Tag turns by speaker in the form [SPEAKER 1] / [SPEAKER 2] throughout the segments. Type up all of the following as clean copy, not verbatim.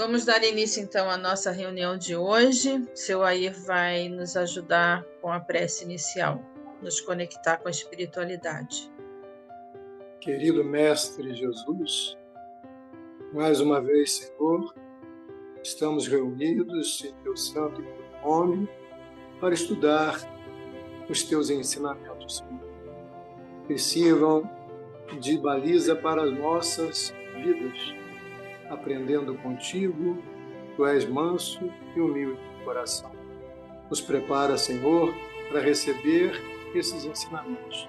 [SPEAKER 1] Vamos dar início, então, à nossa reunião de hoje. Seu Air vai nos ajudar com a prece inicial, nos conectar com a espiritualidade.
[SPEAKER 2] Querido Mestre Jesus, mais uma vez, Senhor, estamos reunidos em Teu santo e puro nome para estudar os Teus ensinamentos, que sirvam de baliza para as nossas vidas. Aprendendo contigo, Tu és manso e humilde de coração. Nos prepara, Senhor, para receber esses ensinamentos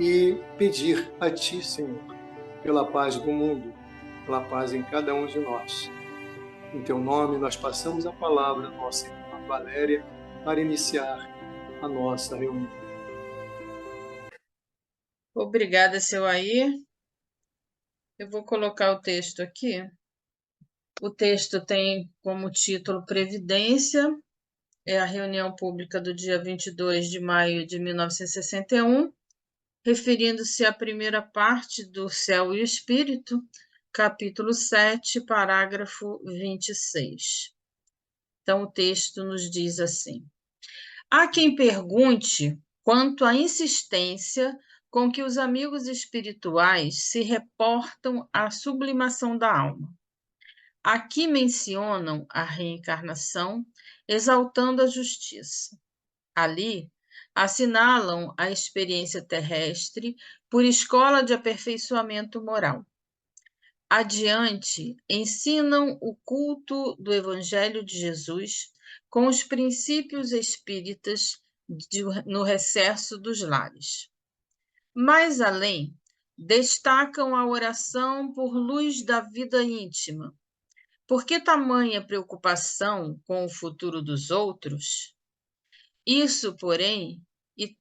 [SPEAKER 2] e pedir a Ti, Senhor, pela paz do mundo, pela paz em cada um de nós. Em Teu nome, nós passamos a palavra à nossa irmã Valéria para iniciar a nossa reunião.
[SPEAKER 1] Obrigada, seu Air. Eu vou colocar o texto aqui. O texto tem como título Previdência, é a reunião pública do dia 22 de maio de 1961, referindo-se à primeira parte do Céu e o Espírito, capítulo 7, parágrafo 26. Então, o texto nos diz assim: há quem pergunte quanto à insistência com que os amigos espirituais se reportam à sublimação da alma. Aqui mencionam a reencarnação, exaltando a justiça. Ali, assinalam a experiência terrestre por escola de aperfeiçoamento moral. Adiante, ensinam o culto do Evangelho de Jesus com os princípios espíritas no recesso dos lares. Mais além, destacam a oração por luz da vida íntima. Por que tamanha preocupação com o futuro dos outros? Isso, porém, e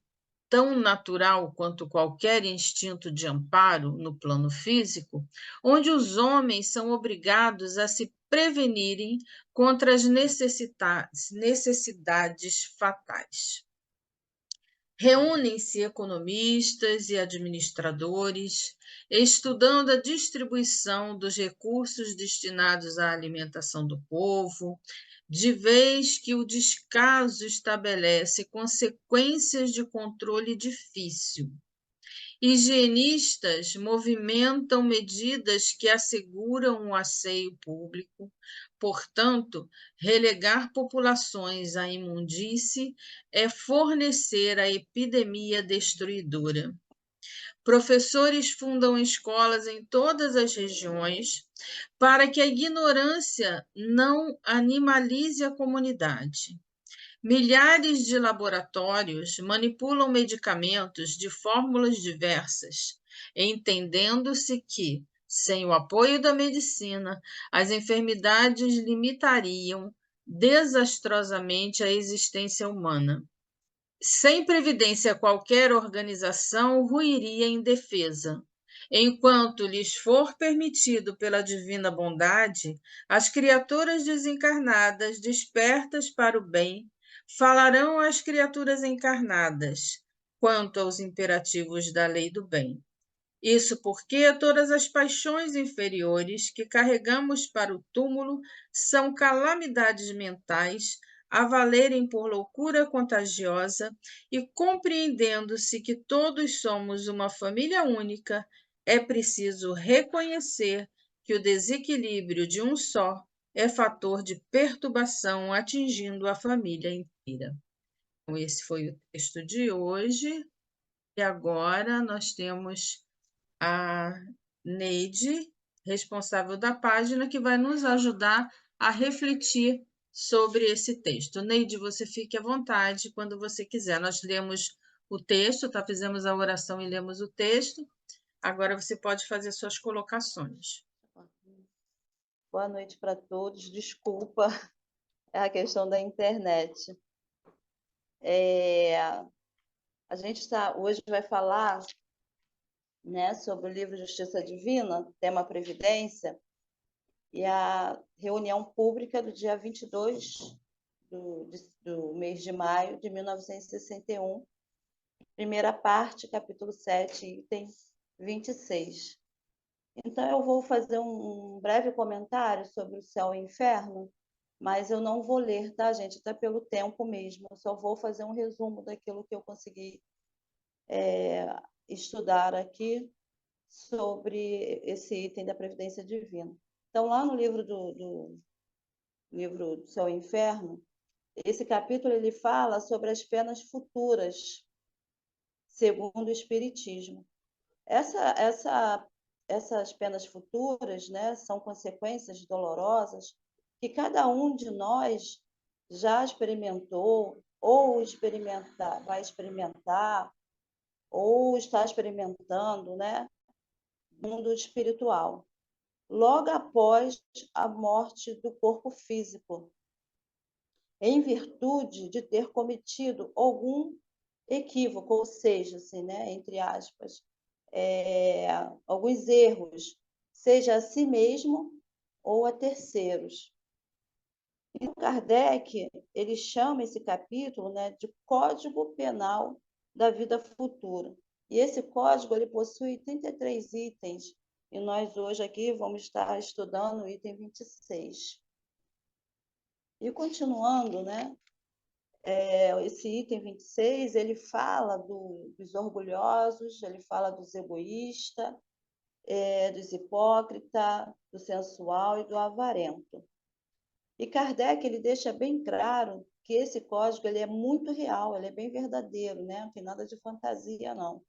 [SPEAKER 1] tão natural quanto qualquer instinto de amparo no plano físico, onde os homens são obrigados a se prevenirem contra as necessidades fatais. Reúnem-se economistas e administradores, estudando a distribuição dos recursos destinados à alimentação do povo, de vez que o descaso estabelece consequências de controle difícil. Higienistas movimentam medidas que asseguram o asseio público, portanto, relegar populações à imundície é fornecer a epidemia destruidora. Professores fundam escolas em todas as regiões para que a ignorância não animalize a comunidade. Milhares de laboratórios manipulam medicamentos de fórmulas diversas, entendendo-se que, sem o apoio da medicina, as enfermidades limitariam desastrosamente a existência humana. Sem previdência, qualquer organização ruiria em defesa. Enquanto lhes for permitido pela divina bondade, as criaturas desencarnadas, despertas para o bem, falarão às criaturas encarnadas quanto aos imperativos da lei do bem. Isso porque todas as paixões inferiores que carregamos para o túmulo são calamidades mentais a valerem por loucura contagiosa, e compreendendo-se que todos somos uma família única, é preciso reconhecer que o desequilíbrio de um só é fator de perturbação atingindo a família inteira. Então, esse foi o texto de hoje, e agora nós temos a Neide, responsável da página, que vai nos ajudar a refletir sobre esse texto. Neide, você fique à vontade quando você quiser. Nós lemos o texto, tá? Fizemos a oração e lemos o texto. Agora você pode fazer suas colocações.
[SPEAKER 3] Boa noite para todos. Desculpa, é a questão da internet. A gente hoje vai falar, né, sobre o livro Justiça Divina, tema Previdência, e a reunião pública do dia 22 do mês de maio de 1961, primeira parte, capítulo 7, item 26. Então, eu vou fazer um breve comentário sobre o céu e o inferno, mas eu não vou ler, tá, gente? Até pelo tempo mesmo. Eu só vou fazer um resumo daquilo que eu consegui estudar aqui sobre esse item da Previdência Divina. Então, lá no livro do livro do Céu e Inferno, esse capítulo ele fala sobre as penas futuras, segundo o Espiritismo. Essas penas futuras, né, são consequências dolorosas que cada um de nós já experimentou, ou vai experimentar, ou está experimentando, né, no mundo espiritual, logo após a morte do corpo físico, em virtude de ter cometido algum equívoco, ou seja, assim, né, entre aspas, alguns erros, seja a si mesmo ou a terceiros. E o Kardec ele chama esse capítulo, né, de Código Penal da Vida Futura. E esse código ele possui 33 itens, e nós hoje aqui vamos estar estudando o item 26. E continuando, né, esse item 26, ele fala dos orgulhosos, ele fala dos egoístas, dos hipócritas, do sensual e do avarento. E Kardec ele deixa bem claro que esse código ele é muito real, ele é bem verdadeiro, né? Não tem nada de fantasia, não.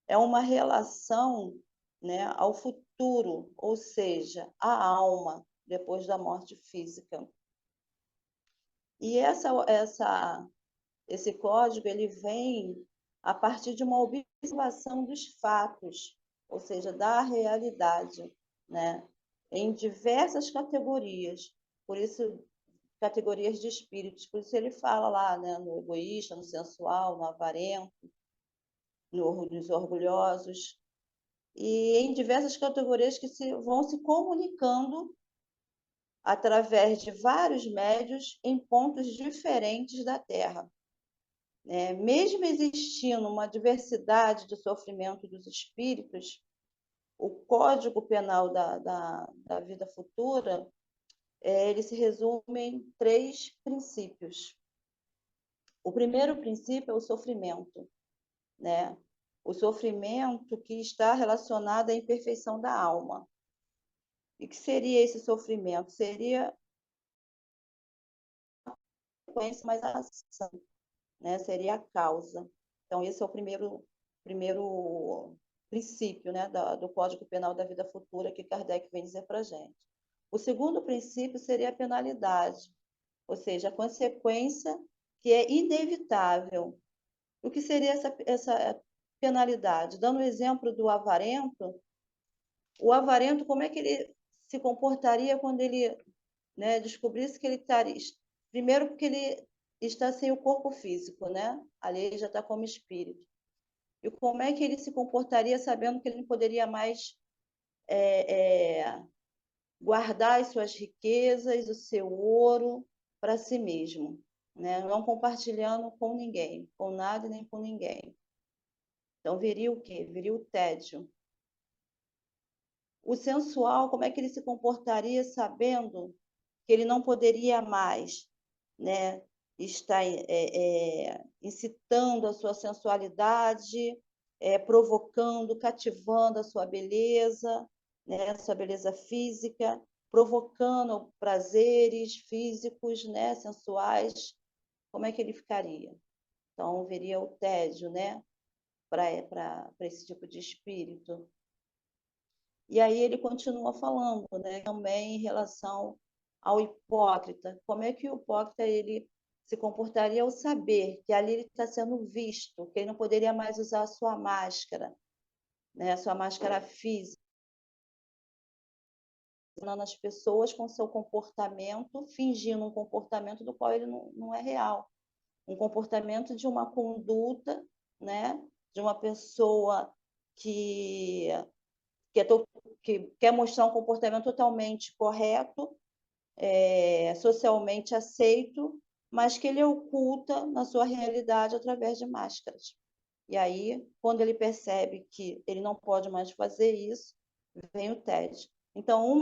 [SPEAKER 3] É uma relação, né, ao futuro, ou seja, à alma, depois da morte física. E esse código ele vem a partir de uma observação dos fatos, ou seja, da realidade, né? Em diversas categorias, por isso categorias de espíritos, por isso ele fala lá, né, no egoísta, no sensual, no avarento, nos orgulhosos, e em diversas categorias que vão se comunicando através de vários médios em pontos diferentes da Terra. Mesmo existindo uma diversidade de sofrimento dos espíritos, o Código Penal da Vida Futura ele se resume em 3 princípios. O primeiro princípio é o sofrimento, né? O sofrimento que está relacionado à imperfeição da alma. E que seria esse sofrimento? Seria a consequência, mas a ação, né? Seria a causa. Então, esse é o primeiro princípio, né, do Código Penal da Vida Futura que Kardec vem dizer para a gente. O segundo princípio seria a penalidade, ou seja, a consequência que é inevitável. O que seria essa penalidade? Dando o exemplo do avarento, o avarento, como é que ele se comportaria quando ele, né, descobrisse que ele estaria... Primeiro, porque ele está sem o corpo físico, né? Ali ele já está como espírito. E como é que ele se comportaria sabendo que ele não poderia mais guardar as suas riquezas, o seu ouro para si mesmo, né? Não compartilhando com ninguém, com nada e nem com ninguém. Então, viria o quê? Viria o tédio. O sensual, como é que ele se comportaria sabendo que ele não poderia mais, né, estar incitando a sua sensualidade, provocando, cativando a sua beleza, né, a sua beleza física, provocando prazeres físicos, né, sensuais, como é que ele ficaria? Então, viria o tédio, né, para esse tipo de espírito. E aí ele continua falando, né, também em relação ao hipócrita. Como é que o hipócrita ele se comportaria ao saber que ali ele está sendo visto, que ele não poderia mais usar a sua máscara, né, a sua máscara física, enganando as pessoas com seu comportamento, fingindo um comportamento do qual ele não é real. Um comportamento de uma conduta, né, de uma pessoa que que quer mostrar um comportamento totalmente correto, socialmente aceito, mas que ele oculta na sua realidade através de máscaras. E aí, quando ele percebe que ele não pode mais fazer isso, vem o tédio. Então,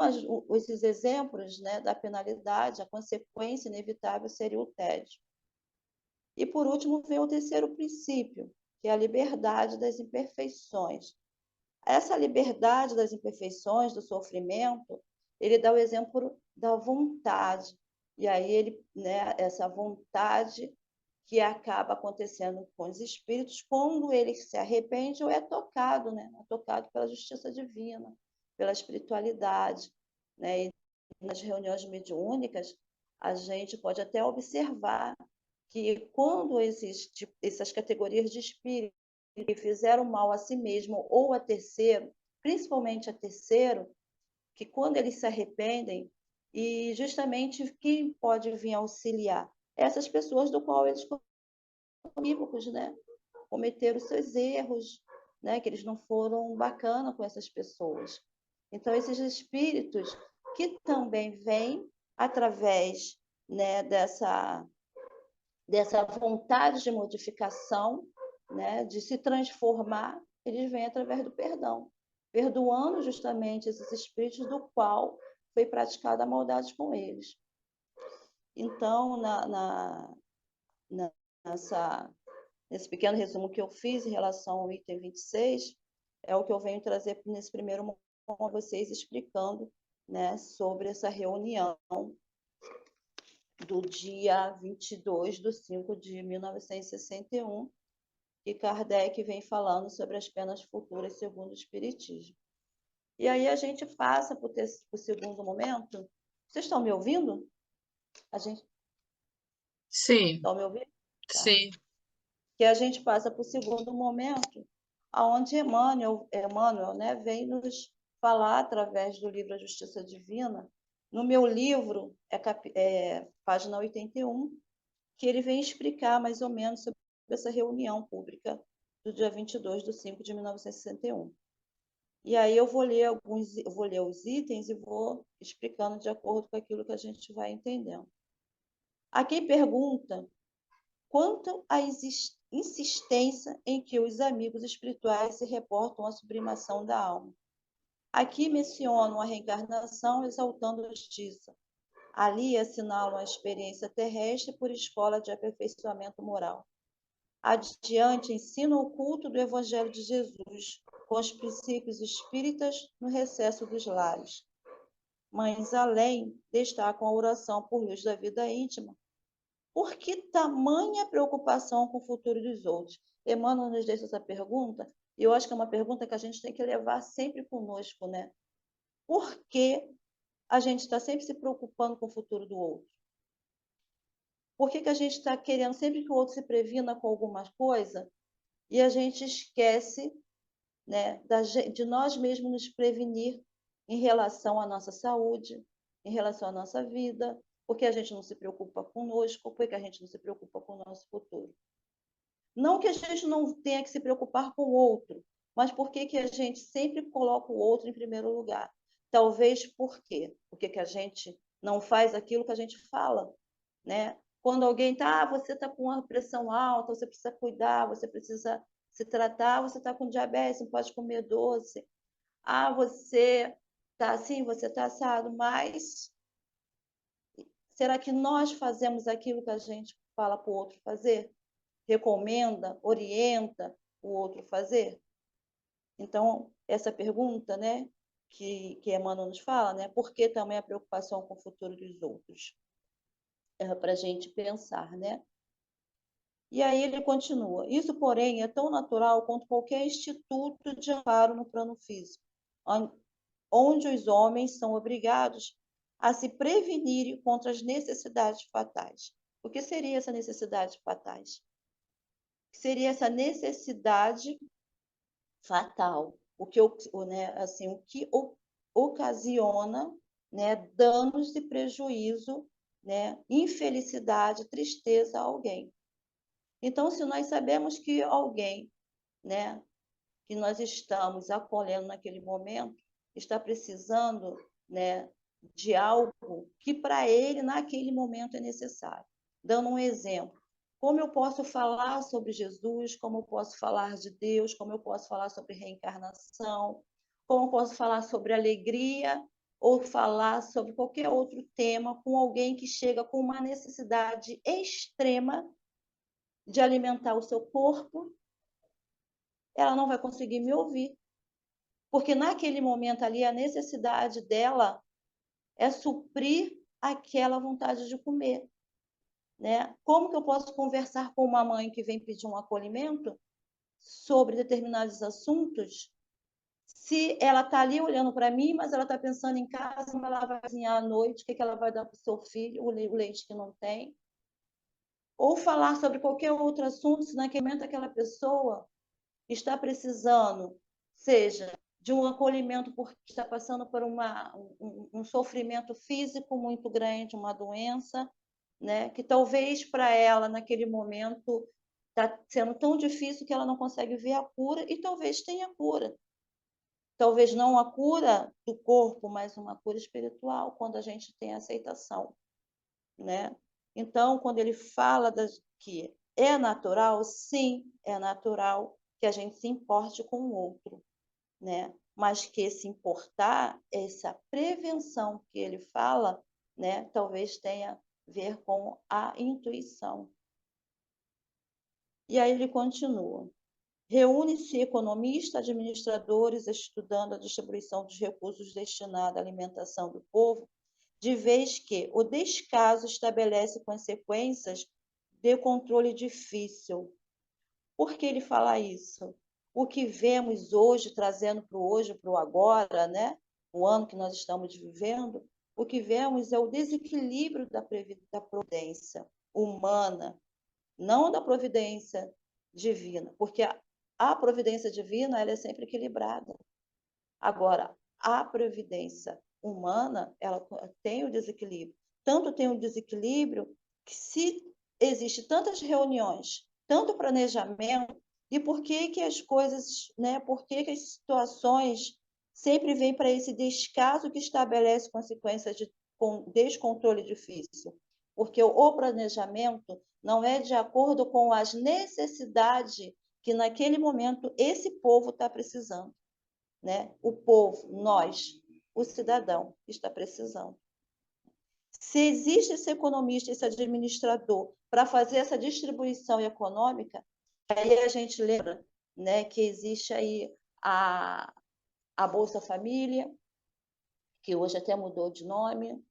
[SPEAKER 3] esses exemplos, né, da penalidade, a consequência inevitável seria o tédio. E, por último, vem o terceiro princípio, que é a liberdade das imperfeições. Essa liberdade das imperfeições, do sofrimento, ele dá o exemplo da vontade. E aí essa vontade que acaba acontecendo com os espíritos quando ele se arrepende ou é tocado, né? É tocado pela justiça divina, pela espiritualidade, né? E nas reuniões mediúnicas, a gente pode até observar que quando essas categorias de espírito que fizeram mal a si mesmo ou a terceiro, principalmente a terceiro, que quando eles se arrependem, e justamente quem pode vir auxiliar? Essas pessoas do qual eles são equívocos, né? Cometeram seus erros, né? Que eles não foram bacana com essas pessoas. Então, esses espíritos que também vêm através, né, dessa vontade de modificação, né, de se transformar, eles vêm através do perdão, perdoando justamente esses espíritos do qual foi praticada a maldade com eles. Então, nesse pequeno resumo que eu fiz em relação ao item 26, é o que eu venho trazer nesse primeiro momento a vocês, explicando, né, sobre essa reunião do dia 22/5/1961, que Kardec vem falando sobre as penas futuras segundo o Espiritismo. E aí a gente passa para o segundo momento. Vocês estão me ouvindo? A gente
[SPEAKER 1] Sim,
[SPEAKER 3] estão me ouvindo? Tá.
[SPEAKER 1] sim.
[SPEAKER 3] Que a gente passa para o segundo momento, aonde Emmanuel, né, vem nos falar através do livro A Justiça Divina. No meu livro, página 81, que ele vem explicar mais ou menos sobre essa reunião pública do dia 22/5/1961. E aí eu vou ler os itens e vou explicando de acordo com aquilo que a gente vai entendendo. Aqui pergunta quanto à insistência em que os amigos espirituais se reportam à sublimação da alma. Aqui mencionam a reencarnação exaltando a justiça. Ali assinalam a experiência terrestre por escola de aperfeiçoamento moral. Adiante, ensina o culto do Evangelho de Jesus, com os princípios espíritas no recesso dos lares. Mas além, destacam a oração por luz da vida íntima. Por que tamanha preocupação com o futuro dos outros? Emmanuel nos deixa essa pergunta, e eu acho que é uma pergunta que a gente tem que levar sempre conosco, né? Por que a gente está sempre se preocupando com o futuro do outro? Por que a gente está querendo sempre que o outro se previna com alguma coisa e a gente esquece, né, de nós mesmos nos prevenir em relação à nossa saúde, em relação à nossa vida, porque a gente não se preocupa conosco, porque a gente não se preocupa com o nosso futuro. Não que a gente não tenha que se preocupar com o outro, mas por que a gente sempre coloca o outro em primeiro lugar? Talvez por quê? Porque que a gente não faz aquilo que a gente fala, né? Quando alguém está, você está com uma pressão alta, você precisa cuidar, você precisa se tratar, você está com diabetes, não pode comer doce. Ah, você está assim, você está assado, mas será que nós fazemos aquilo que a gente fala para o outro fazer? Recomenda, orienta o outro fazer? Então, essa pergunta, né, que Emmanuel nos fala, né, por que também a preocupação com o futuro dos outros? É para a gente pensar, né? E aí ele continua: isso, porém, é tão natural quanto qualquer instituto de amparo no plano físico, onde os homens são obrigados a se prevenirem contra as necessidades fatais. O que seria essa necessidade fatais? Seria essa necessidade fatal, o que ocasiona, né, danos e prejuízo, né, infelicidade, tristeza a alguém. Então, se nós sabemos que alguém, né, que nós estamos acolhendo naquele momento, está precisando, né, de algo que para ele, naquele momento, é necessário. Dando um exemplo, como eu posso falar sobre Jesus, como eu posso falar de Deus, como eu posso falar sobre reencarnação, como posso falar sobre alegria ou falar sobre qualquer outro tema com alguém que chega com uma necessidade extrema de alimentar o seu corpo, ela não vai conseguir me ouvir, porque naquele momento ali a necessidade dela é suprir aquela vontade de comer, né? Como que eu posso conversar com uma mãe que vem pedir um acolhimento sobre determinados assuntos se ela está ali olhando para mim, mas ela está pensando em casa, como ela vai cozinhar à noite, o que ela vai dar para o seu filho, o leite que não tem, ou falar sobre qualquer outro assunto, se naquele momento aquela pessoa está precisando, seja de um acolhimento porque está passando por um sofrimento físico muito grande, uma doença, né? Que talvez para ela, naquele momento, está sendo tão difícil que ela não consegue ver a cura, e talvez tenha cura. Talvez não a cura do corpo, mas uma cura espiritual, quando a gente tem aceitação, né? Então, quando ele fala que é natural, sim, é natural que a gente se importe com o outro, né? Mas que se importar, essa prevenção que ele fala, né, talvez tenha a ver com a intuição. E aí ele continua. Reúne-se economistas, administradores, estudando a distribuição dos recursos destinados à alimentação do povo, de vez que o descaso estabelece consequências de controle difícil. Por que ele fala isso? O que vemos hoje, trazendo para o hoje, para o agora, né? O ano que nós estamos vivendo, o que vemos é o desequilíbrio da providência humana, não da providência divina, porque a providência divina ela é sempre equilibrada. Agora, a providência humana ela tem o desequilíbrio. Tanto tem o desequilíbrio que se existe tantas reuniões, tanto planejamento, e por que que as coisas, né? Por que que as situações sempre vêm para esse descaso que estabelece consequências de descontrole difícil? Porque o planejamento não é de acordo com as necessidades que naquele momento esse povo está precisando, né? O povo, nós, o cidadão está precisando. Se existe esse economista, esse administrador para fazer essa distribuição econômica, aí a gente lembra, né, que existe aí a Bolsa Família, que hoje até mudou de nome.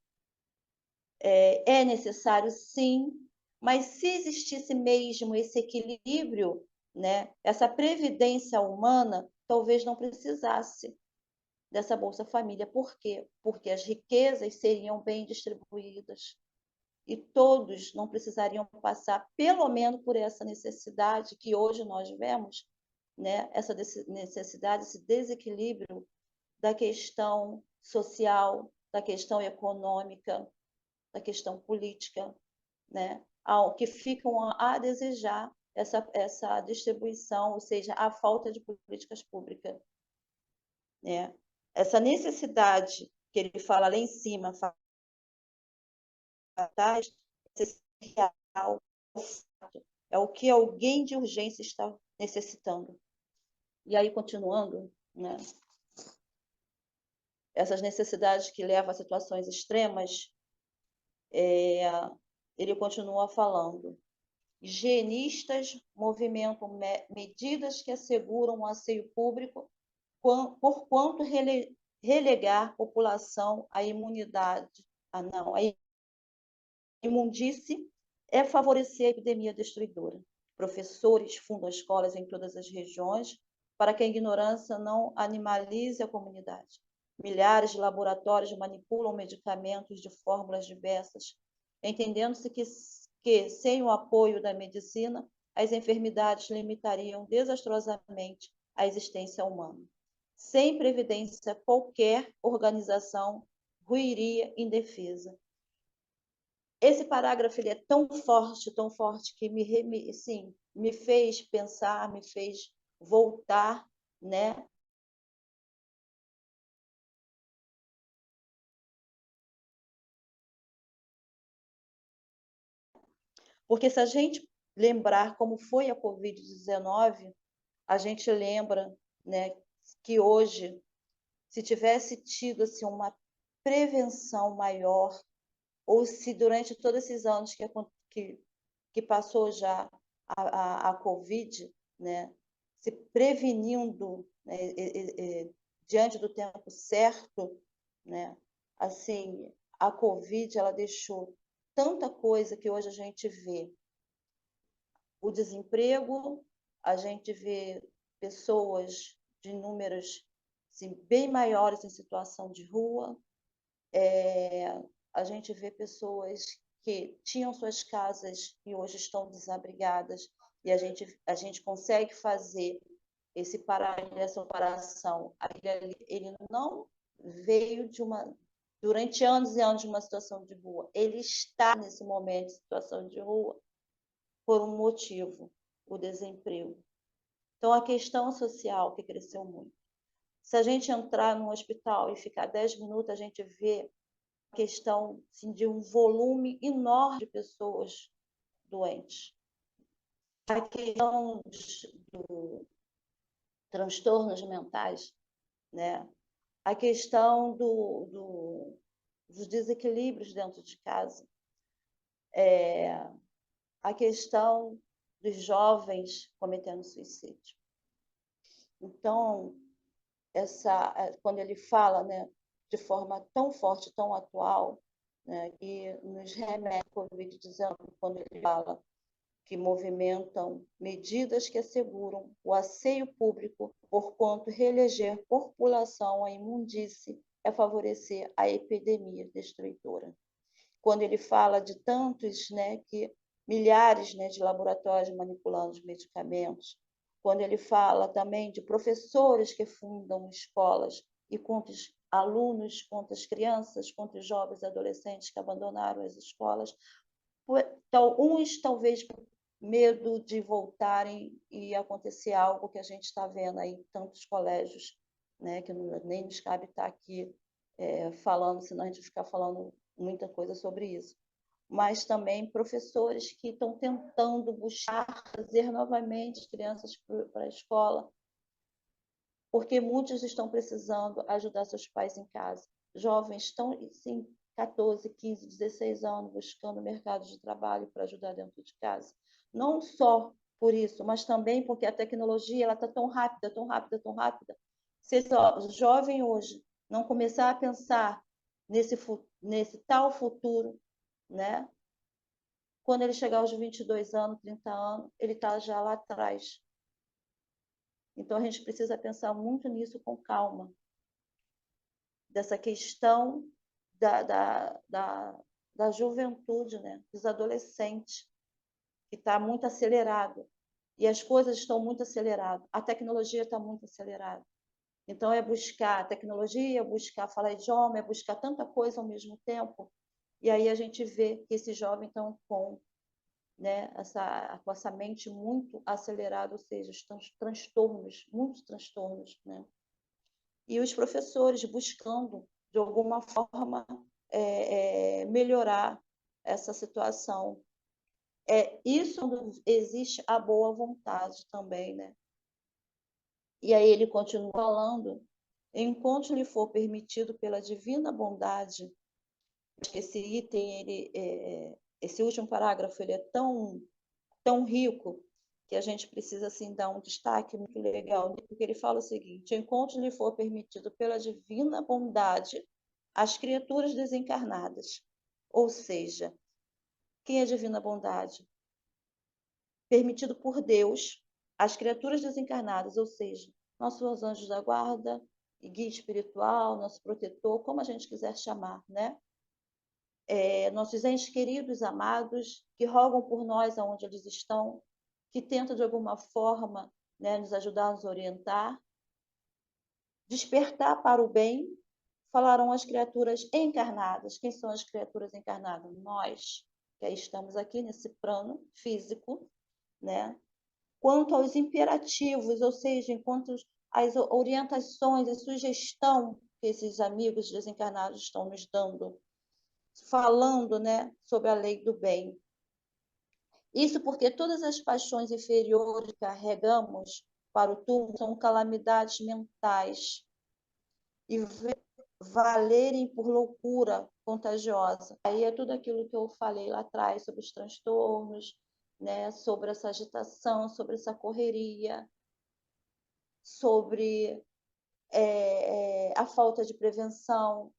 [SPEAKER 3] É necessário, sim, mas se existisse mesmo esse equilíbrio, né, essa previdência humana, talvez não precisasse dessa Bolsa Família. Por quê? Porque as riquezas seriam bem distribuídas e todos não precisariam passar, pelo menos, por essa necessidade que hoje nós vemos, né? Essa necessidade, esse desequilíbrio da questão social, da questão econômica, da questão política, né? Que ficam a desejar essa distribuição, ou seja, a falta de políticas públicas, né? Essa necessidade que ele fala lá em cima, real, é o que alguém de urgência está necessitando. E aí, continuando, né? Essas necessidades que levam a situações extremas, ele continua falando. Higienistas movimentam medidas que asseguram o asseio público, por quanto relegar população à imunidade. A imundície é favorecer a epidemia destruidora. Professores fundam escolas em todas as regiões para que a ignorância não animalize a comunidade. Milhares de laboratórios manipulam medicamentos de fórmulas diversas, entendendo-se que, sem o apoio da medicina, as enfermidades limitariam desastrosamente a existência humana. Sem previdência, qualquer organização ruiria indefesa. Esse parágrafo ele é tão forte, que me fez pensar, me fez voltar, né? Porque se a gente lembrar como foi a Covid-19, a gente lembra, né, que hoje se tivesse tido assim, uma prevenção maior, ou se durante todos esses anos que passou já a Covid, né, se prevenindo, né, diante do tempo certo, né, assim, a Covid ela deixou tanta coisa que hoje a gente vê. O desemprego, a gente vê pessoas de números assim, bem maiores em situação de rua, a gente vê pessoas que tinham suas casas e hoje estão desabrigadas, e a gente consegue fazer essa comparação. Ele não veio durante anos e anos de uma situação de rua, ele está nesse momento de situação de rua por um motivo, o desemprego. Então, a questão social que cresceu muito. Se a gente entrar no hospital e ficar 10 minutos, a gente vê a questão assim, de um volume enorme de pessoas doentes. A questão dos transtornos mentais, né? A questão dos desequilíbrios dentro de casa, a questão dos jovens cometendo suicídio. Então, quando ele fala, né, de forma tão forte, tão atual, né, e nos remete ao Covid-19, quando ele fala que movimentam medidas que asseguram o asseio público, porquanto reeleger população à imundície é favorecer a epidemia destruidora. Quando ele fala de tantos, né, que milhares, né, de laboratórios manipulando os medicamentos, quando ele fala também de professores que fundam escolas e contra os alunos, contra as crianças, contra os jovens e adolescentes que abandonaram as escolas, uns talvez por medo de voltarem e acontecer algo que a gente está vendo aí em tantos colégios, né, que nem nos cabe estar aqui falando, senão a gente ficar falando muita coisa sobre isso. Mas também professores que estão tentando buscar trazer novamente as crianças para a escola, porque muitos estão precisando ajudar seus pais em casa. Jovens estão, sim, 14, 15, 16 anos buscando mercado de trabalho para ajudar dentro de casa. Não só por isso, mas também porque a tecnologia está tão rápida, tão rápida, tão rápida. Se esse jovem hoje não começar a pensar nesse tal futuro, né? Quando ele chegar aos 22 anos, 30 anos, ele está já lá atrás. Então, a gente precisa pensar muito nisso com calma. Dessa questão da juventude, né? Dos adolescentes, que está muito acelerado. E as coisas estão muito aceleradas. A tecnologia está muito acelerada. Então, é buscar tecnologia, buscar falar idioma, é buscar tanta coisa ao mesmo tempo. E aí a gente vê que esses jovens estão com, né, com essa mente muito acelerada, ou seja, estão transtornos, muitos transtornos, né? E os professores buscando, de alguma forma, melhorar essa situação. Isso existe a boa vontade também, né? E aí ele continua falando, enquanto lhe for permitido pela divina bondade, esse item, esse último parágrafo, ele é tão rico que a gente precisa assim dar um destaque muito legal, porque ele fala o seguinte: enquanto lhe for permitido pela divina bondade as criaturas desencarnadas. Ou seja, quem é a divina bondade? Permitido por Deus as criaturas desencarnadas, ou seja, nossos anjos da guarda, e guia espiritual, nosso protetor, como a gente quiser chamar, né? Nossos entes queridos, amados, que rogam por nós aonde eles estão, que tentam de alguma forma, né, nos ajudar, nos orientar, despertar para o bem, falarão as criaturas encarnadas. Quem são as criaturas encarnadas? Nós, que estamos aqui nesse plano físico, né? Quanto aos imperativos, ou seja, enquanto as orientações, a sugestão que esses amigos desencarnados estão nos dando, falando, né, sobre a lei do bem. Isso porque todas as paixões inferiores que carregamos para o túmulo são calamidades mentais. e valerem por loucura contagiosa. Aí é tudo aquilo que eu falei lá atrás sobre os transtornos, né, sobre essa agitação, sobre essa correria, sobre a falta de prevenção,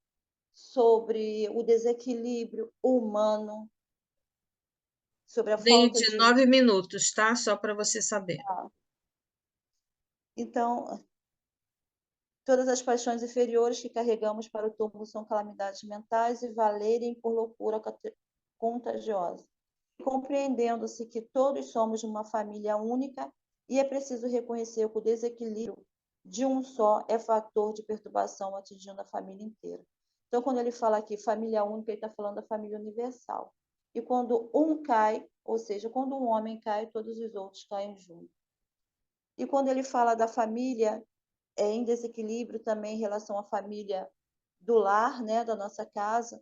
[SPEAKER 3] sobre o desequilíbrio humano, sobre a falta
[SPEAKER 1] Neide,
[SPEAKER 3] de...
[SPEAKER 1] 9 minutos, tá? Só para você saber.
[SPEAKER 3] Então, todas as paixões inferiores que carregamos para o túmulo são calamidades mentais e valerem por loucura contagiosa. Compreendendo-se que todos somos uma família única e é preciso reconhecer que o desequilíbrio de um só é fator de perturbação atingindo a família inteira. Então, quando ele fala aqui família única, ele está falando da família universal. E quando um cai, ou seja, quando um homem cai, todos os outros caem junto. E quando ele fala da família em desequilíbrio também em relação à família do lar, né, da nossa casa,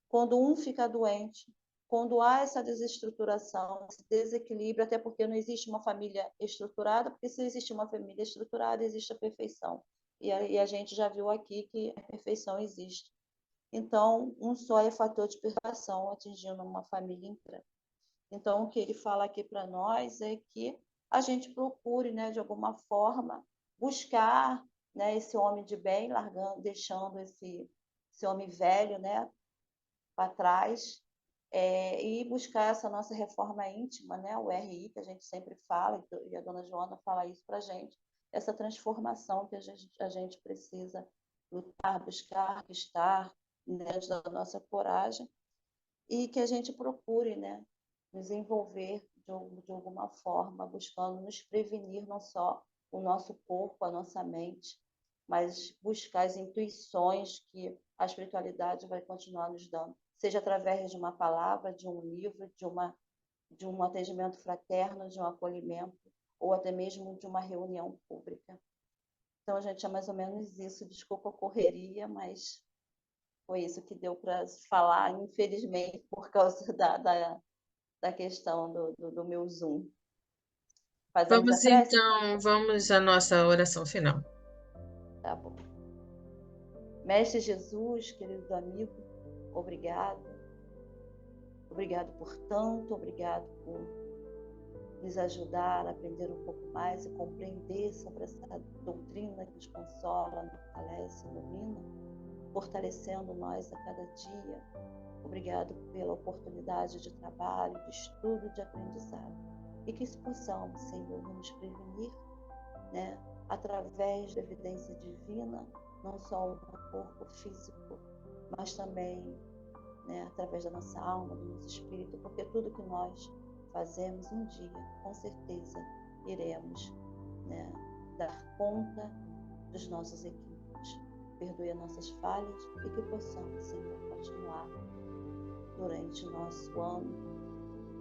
[SPEAKER 3] quando um fica doente, quando há essa desestruturação, esse desequilíbrio, até porque não existe uma família estruturada, porque se existe uma família estruturada, existe a perfeição. E a gente já viu aqui que a perfeição existe. Então, um só é fator de perturbação atingindo uma família inteira. Então, o que ele fala aqui para nós é que a gente procure, né, de alguma forma, buscar, né, esse homem de bem, largando, deixando esse homem velho, né, para trás, e buscar essa nossa reforma íntima, né, o RI, que a gente sempre fala, e a dona Joana fala isso para a gente, essa transformação que a gente precisa lutar, buscar, estar dentro da nossa coragem, e que a gente procure, né, nos envolver de alguma forma, buscando nos prevenir não só o nosso corpo, a nossa mente, mas buscar as intuições que a espiritualidade vai continuar nos dando, seja através de uma palavra, de um livro, de um atendimento fraterno, de um acolhimento, ou até mesmo de uma reunião pública. Então, gente, é mais ou menos isso. Desculpa a correria, mas foi isso que deu para falar, infelizmente, por causa da questão do meu Zoom. Fazemos a
[SPEAKER 1] Vamos
[SPEAKER 3] prece?
[SPEAKER 1] então, vamos à nossa oração final.
[SPEAKER 3] Tá bom. Mestre Jesus, querido amigo, obrigado. Obrigado por tanto, obrigado por nos ajudar a aprender um pouco mais e compreender sobre essa doutrina que nos consola, nos fortalece, ilumina, fortalecendo nós a cada dia. Obrigado pela oportunidade de trabalho, de estudo, de aprendizado. E que possamos, Senhor, nos prevenir, né, através da evidência divina, não só no corpo físico, mas também, né, através da nossa alma, do nosso espírito, porque tudo que nós fazemos um dia, com certeza, iremos, né, dar conta dos nossos equívocos. Perdoe as nossas falhas e que possamos, Senhor, continuar durante o nosso ano,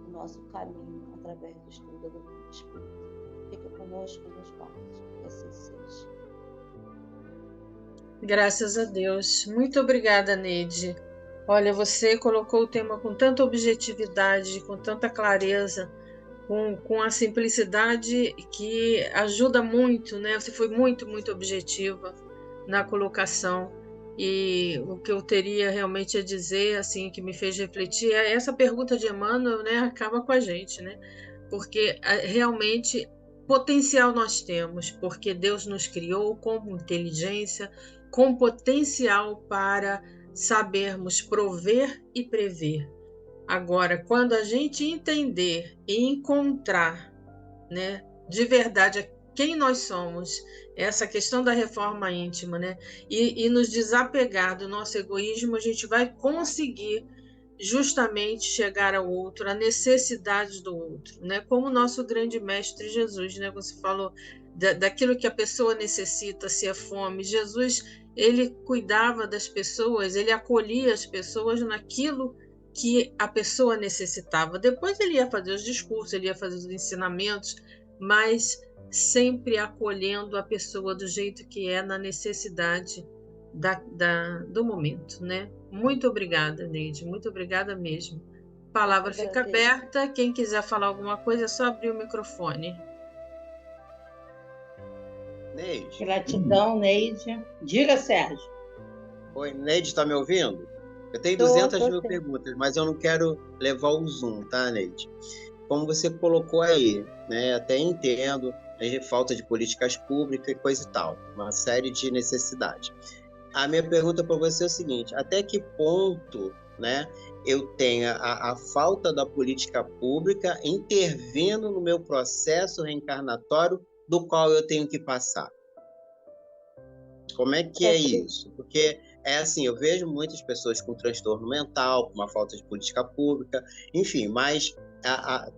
[SPEAKER 3] o nosso caminho, através do estudo do Espírito. Fica conosco e nos guarde, que assim seja.
[SPEAKER 1] Graças a Deus. Muito obrigada, Neide. Olha, você colocou o tema com tanta objetividade, com tanta clareza, com a simplicidade que ajuda muito, né? Você foi muito, muito objetiva na colocação. E o que eu teria realmente a dizer, assim, que me fez refletir, é essa pergunta de Emmanuel, né? Acaba com a gente, né? Porque realmente potencial nós temos, porque Deus nos criou com inteligência, com potencial para sabermos prover e prever. Agora, quando a gente entender e encontrar, né, de verdade quem nós somos, essa questão da reforma íntima, né, e nos desapegar do nosso egoísmo, a gente vai conseguir justamente chegar ao outro, a necessidade do outro, né? Como o nosso grande mestre Jesus, né? Você falou daquilo que a pessoa necessita, se é fome. Jesus, ele cuidava das pessoas, ele acolhia as pessoas naquilo que a pessoa necessitava. Depois ele ia fazer os discursos, ele ia fazer os ensinamentos, mas sempre acolhendo a pessoa do jeito que é, na necessidade do momento, né? Muito obrigada, Neide, muito obrigada mesmo. A palavra fica aberta, quem quiser falar alguma coisa é só abrir o microfone.
[SPEAKER 4] Neide?
[SPEAKER 5] Gratidão, Neide. Diga, Sérgio.
[SPEAKER 4] Oi, Neide, está me ouvindo? Eu tenho
[SPEAKER 3] Tô
[SPEAKER 4] 200 mil
[SPEAKER 3] sim.
[SPEAKER 4] perguntas, mas eu não quero levar o zoom, tá, Neide? Como você colocou aí, né? Até entendo a falta de políticas públicas e coisa e tal, uma série de necessidades. A minha pergunta para você é o seguinte: até que ponto, né, eu tenho a falta da política pública intervindo no meu processo reencarnatório do qual eu tenho que passar? Como é que é isso? Porque é assim, eu vejo muitas pessoas com transtorno mental, com uma falta de política pública, enfim, mas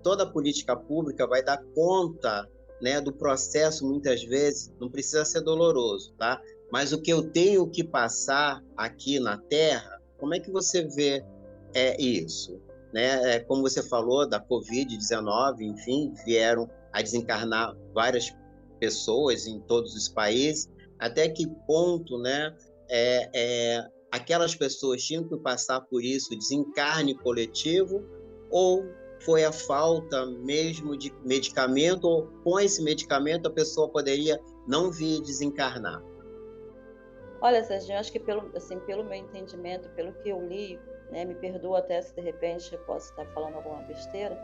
[SPEAKER 4] toda a política pública vai dar conta, né, do processo, muitas vezes, não precisa ser doloroso, tá? Mas o que eu tenho que passar aqui na Terra, como é que você vê isso? Né? Como você falou da Covid-19, enfim, vieram a desencarnar várias pessoas em todos os países. Até que ponto, né, aquelas pessoas tinham que passar por isso, desencarne coletivo, ou foi a falta mesmo de medicamento, ou com esse medicamento a pessoa poderia não vir desencarnar?
[SPEAKER 3] Olha, Serginho, acho que pelo meu entendimento, pelo que eu li, né, me perdoa até se de repente eu posso estar falando alguma besteira,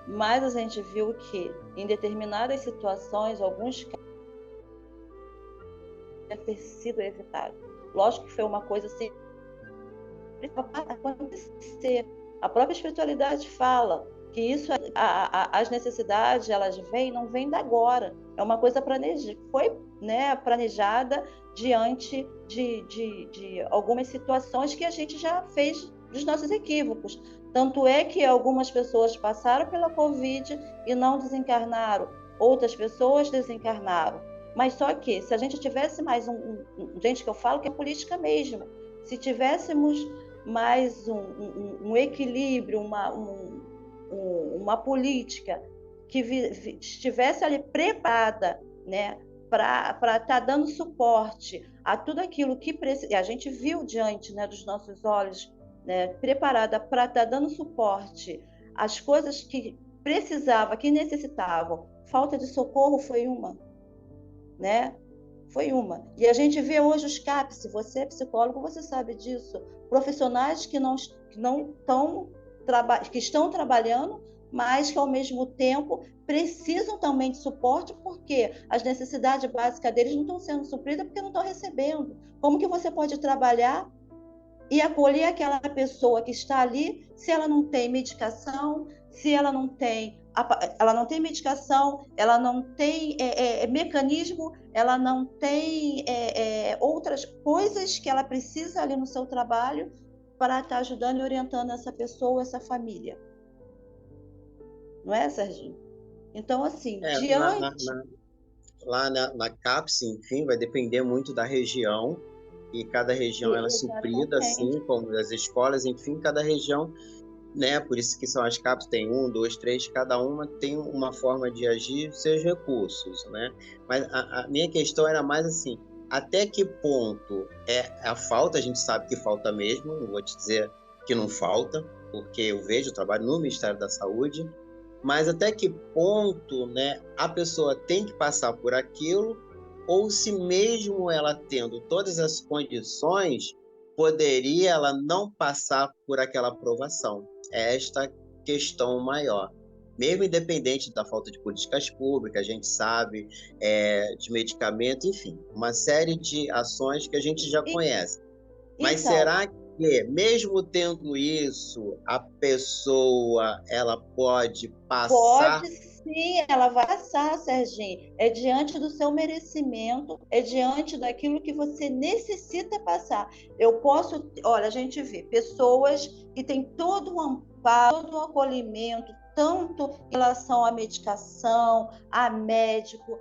[SPEAKER 3] mas a gente viu que em determinadas situações, alguns casos ter sido evitado. Lógico que foi uma coisa assim acontecer. A própria espiritualidade fala que isso, as necessidades, elas não vêm da agora. É uma coisa planejada, foi, né, planejada diante de algumas situações que a gente já fez dos nossos equívocos. Tanto é que algumas pessoas passaram pela Covid e não desencarnaram, outras pessoas desencarnaram. Mas só que, se a gente tivesse mais gente, que eu falo que é política mesmo, se tivéssemos mais um equilíbrio, uma política que estivesse ali preparada, né, para estar dando suporte a tudo aquilo que a gente viu diante, né, dos nossos olhos, né, preparada para estar dando suporte às coisas que precisava, que necessitavam. Falta de socorro foi uma, né? Foi uma. E a gente vê hoje os CAPS, você é psicólogo, você sabe disso, profissionais que não estão que estão trabalhando, mas que ao mesmo tempo precisam também de suporte, porque as necessidades básicas deles não estão sendo supridas porque não estão recebendo. Como que você pode trabalhar e acolher aquela pessoa que está ali se ela não tem medicação, se ela não tem medicação, ela não tem mecanismo, ela não tem outras coisas que ela precisa ali no seu trabalho para estar ajudando e orientando essa pessoa, essa família. Não é, Serginho? Então, assim, diante...
[SPEAKER 4] Lá na CAPS, enfim, vai depender muito da região, e cada região ela é suprida, assim, como as escolas, enfim, cada região, né? Por isso que são as CAPs, tem 1, 2, 3, cada uma tem uma forma de agir, seus recursos, né? Mas a minha questão era mais assim, até que ponto é a falta, a gente sabe que falta mesmo, não vou te dizer que não falta, porque eu vejo, eu trabalho no Ministério da Saúde, mas até que ponto, né, a pessoa tem que passar por aquilo, ou se mesmo ela tendo todas as condições, poderia ela não passar por aquela aprovação? É esta questão maior. Mesmo independente da falta de políticas públicas, a gente sabe, de medicamento, enfim, uma série de ações que a gente já conhece. Mas será que, mesmo tendo isso, a pessoa ela pode passar?
[SPEAKER 3] Pode sim, ela vai passar, Serginho. É diante do seu merecimento, é diante daquilo que você necessita passar. Eu posso, olha, a gente vê pessoas que têm todo um amparo, todo um acolhimento, tanto em relação à medicação, a médico,